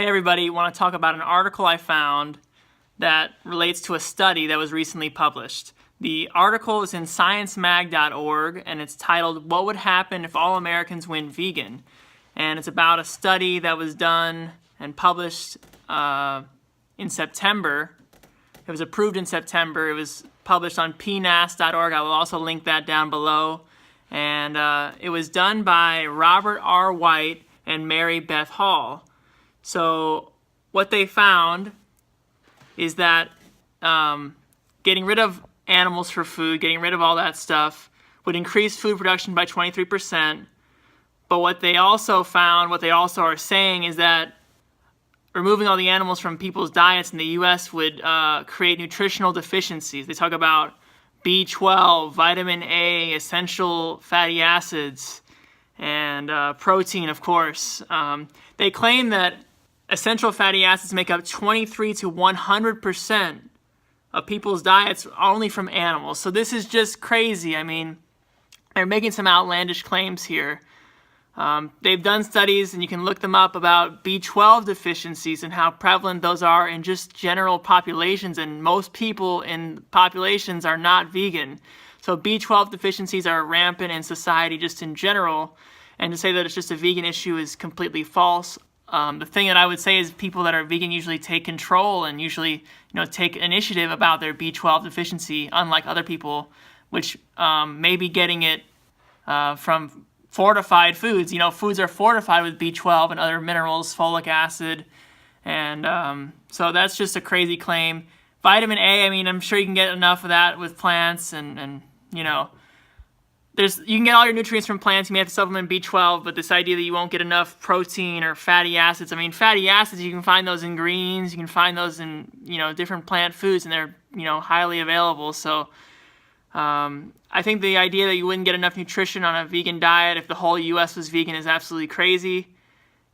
Hey everybody, I want to talk about an article I found that relates to a study that was recently published. The article is in sciencemag.org and it's titled, "What Would Happen If All Americans Went Vegan?" And it's about a study that was done and published in September. It was approved in September. It was published on PNAS.org. I will also link that down below. And it was done by Robert R. White and Mary Beth Hall. So what they found is that getting rid of animals for food, getting rid of all that stuff, would increase food production by 23%. But what they also found, what they also are saying, is that removing all the animals from people's diets in the U.S. would create nutritional deficiencies. They talk about B12, vitamin A, essential fatty acids, and protein, of course. They claim that essential fatty acids make up 23 to 100% of people's diets only from animals. So this is just crazy. I mean, they're making some outlandish claims here. They've done studies, and you can look them up, about B12 deficiencies and how prevalent those are in just general populations, and most people in populations are not vegan. So B12 deficiencies are rampant in society just in general, and to say that it's just a vegan issue is completely false. The thing that I would say is people that are vegan usually take control and usually, take initiative about their B12 deficiency, unlike other people, which may be getting it from fortified foods. Foods are fortified with B12 and other minerals, folic acid, and so that's just a crazy claim. Vitamin A, I'm sure you can get enough of that with plants, and you can get all your nutrients from plants. You may have to supplement B12, but this idea that you won't get enough protein or fatty acids, fatty acids, you can find those in greens, you can find those in, different plant foods, and they're, highly available. So I think the idea that you wouldn't get enough nutrition on a vegan diet if the whole U.S. was vegan is absolutely crazy.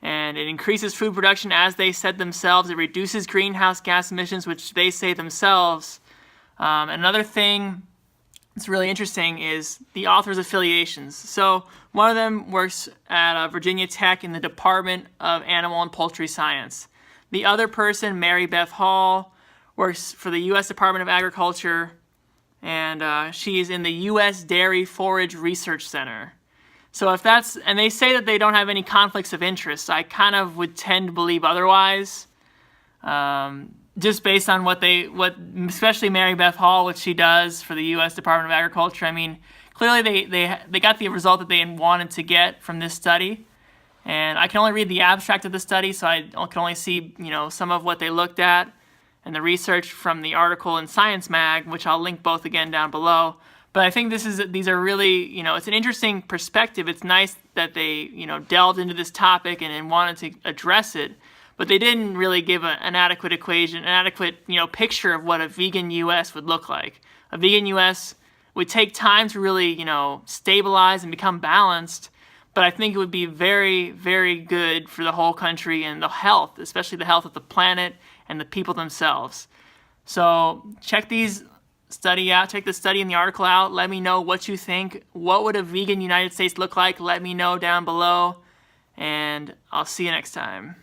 And it increases food production, as they said themselves. It reduces greenhouse gas emissions, which they say themselves. Another thing that's really interesting is the author's affiliations. So one of them works at Virginia Tech in the Department of Animal and Poultry Science. The other person, Mary Beth Hall, works for the U.S. Department of Agriculture, and she's in the U.S. Dairy Forage Research Center. So and they say that they don't have any conflicts of interest. I kind of would tend to believe otherwise, just based on what especially Mary Beth Hall, what she does for the U.S. Department of Agriculture. Clearly they got the result that they wanted to get from this study, and I can only read the abstract of the study, so I can only see some of what they looked at, and the research from the article in Science Mag, which I'll link both again down below. But I think these are really, it's an interesting perspective. It's nice that they, delved into this topic and wanted to address it, but they didn't really give an adequate equation, an adequate, picture of what a vegan U.S. would look like. A vegan U.S. would take time to really, stabilize and become balanced, but I think it would be very, very good for the whole country and the health, especially the health of the planet and the people themselves. So check these study out. Check the study and the article out. Let me know what you think. What would a vegan United States look like? Let me know down below, and I'll see you next time.